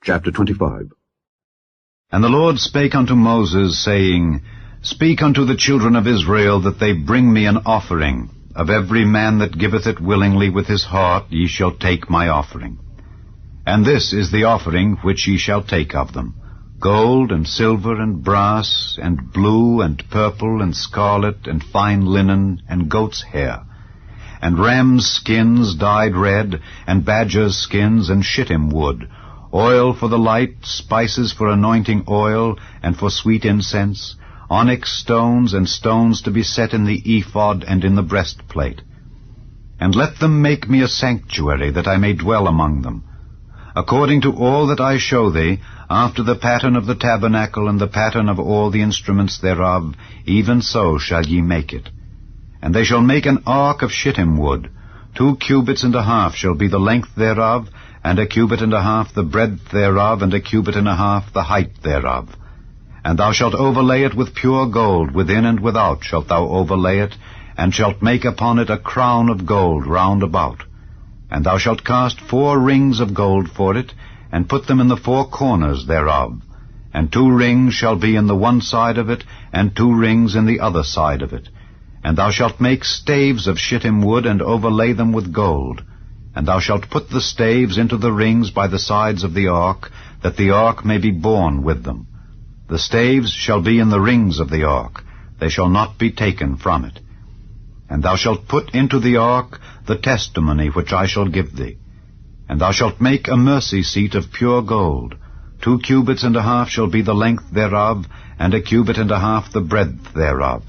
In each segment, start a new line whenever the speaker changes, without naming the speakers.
Chapter 25.
And the Lord spake unto Moses, saying, Speak unto the children of Israel, that they bring me an offering. Of every man that giveth it willingly with his heart ye shall take my offering. And this is the offering which ye shall take of them: gold, and silver, and brass, and blue, and purple, and scarlet, and fine linen, and goat's hair, and rams' skins dyed red, and badgers' skins, and shittim wood, oil for the light, spices for anointing oil, and for sweet incense, onyx stones, and stones to be set in the ephod and in the breastplate. And let them make me a sanctuary, that I may dwell among them. According to all that I show thee, after the pattern of the tabernacle and the pattern of all the instruments thereof, even so shall ye make it. And they shall make an ark of shittim wood. 2 cubits and a half shall be the length thereof, and 1 cubit and a half the breadth thereof, and 1 cubit and a half the height thereof. And thou shalt overlay it with pure gold, within and without shalt thou overlay it, and shalt make upon it a crown of gold round about. And thou shalt cast 4 rings of gold for it, and put them in the 4 corners thereof. And 2 rings shall be in the one side of it, and 2 rings in the other side of it. And thou shalt make staves of shittim wood, and overlay them with gold. And thou shalt put the staves into the rings by the sides of the ark, that the ark may be borne with them. The staves shall be in the rings of the ark, they shall not be taken from it. And thou shalt put into the ark the testimony which I shall give thee. And thou shalt make a mercy seat of pure gold. 2 cubits and a half shall be the length thereof, and 1 cubit and a half the breadth thereof.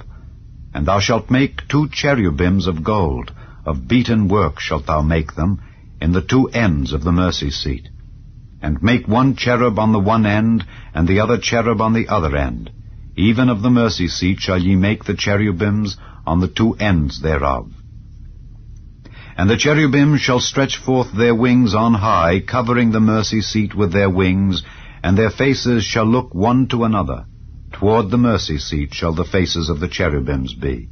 And thou shalt make 2 cherubims of gold, of beaten work shalt thou make them, in the 2 ends of the mercy seat. And make 1 cherub on the one end, and the other cherub on the other end. Even of the mercy seat shall ye make the cherubims on the 2 ends thereof. And the cherubim shall stretch forth their wings on high, covering the mercy seat with their wings, and their faces shall look one to another. Toward the mercy seat shall the faces of the cherubims be.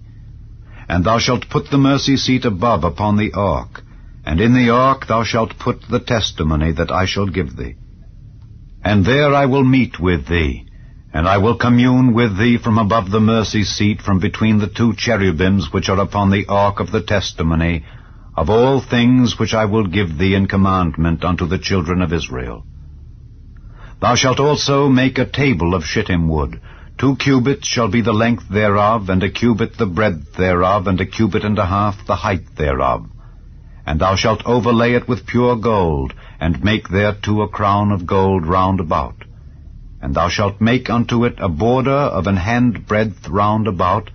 And thou shalt put the mercy seat above upon the ark, and in the ark thou shalt put the testimony that I shall give thee. And there I will meet with thee, and I will commune with thee from above the mercy seat, from between the 2 cherubims which are upon the ark of the testimony, of all things which I will give thee in commandment unto the children of Israel. Thou shalt also make a table of shittim wood. 2 cubits shall be the length thereof, and 1 cubit the breadth thereof, and 1 cubit and a half the height thereof. And thou shalt overlay it with pure gold, and make thereto a crown of gold round about. And thou shalt make unto it a border of an hand breadth round about,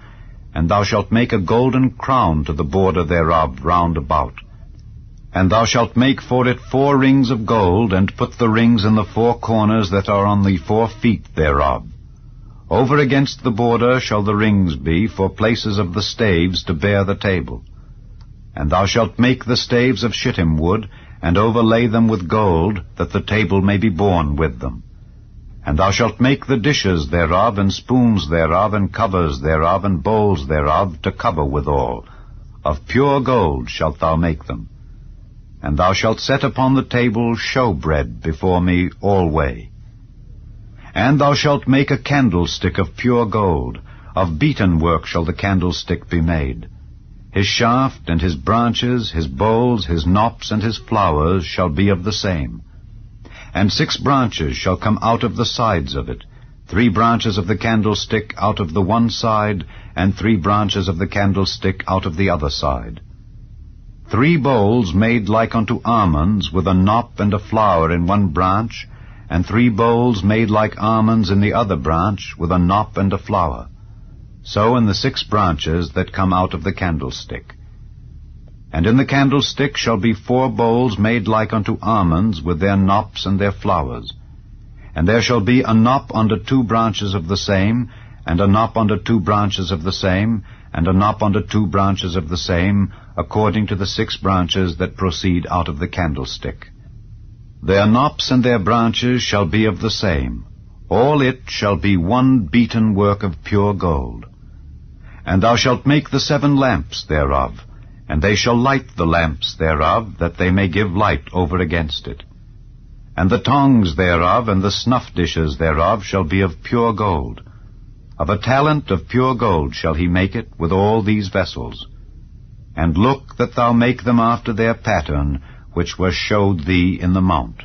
and thou shalt make a golden crown to the border thereof round about. And thou shalt make for it 4 rings of gold, and put the rings in the 4 corners that are on the 4 feet thereof. Over against the border shall the rings be for places of the staves to bear the table. And thou shalt make the staves of shittim wood, and overlay them with gold, that the table may be borne with them. And thou shalt make the dishes thereof, and spoons thereof, and covers thereof, and bowls thereof, to cover withal. Of pure gold shalt thou make them. And thou shalt set upon the table showbread before me alway. And thou shalt make a candlestick of pure gold. Of beaten work shall the candlestick be made. His shaft and his branches, his bowls, his knops, and his flowers shall be of the same. And 6 branches shall come out of the sides of it, 3 branches of the candlestick out of the one side, and 3 branches of the candlestick out of the other side. 3 bowls made like unto almonds, with a knop and a flower in one branch, and 3 bowls made like almonds in the other branch, with a knop and a flower. So in the 6 branches that come out of the candlestick. And in the candlestick shall be 4 bowls made like unto almonds, with their knops and their flowers. And there shall be a knop under 2 branches of the same, and a knop under 2 branches of the same, and a knop under 2 branches of the same, according to the 6 branches that proceed out of the candlestick. Their knops and their branches shall be of the same. All it shall be 1 beaten work of pure gold. And thou shalt make the 7 lamps thereof, and they shall light the lamps thereof, that they may give light over against it. And the tongs thereof and the snuff dishes thereof shall be of pure gold. Of a talent of pure gold shall he make it with all these vessels. And look that thou make them after their pattern, which were showed thee in the mount.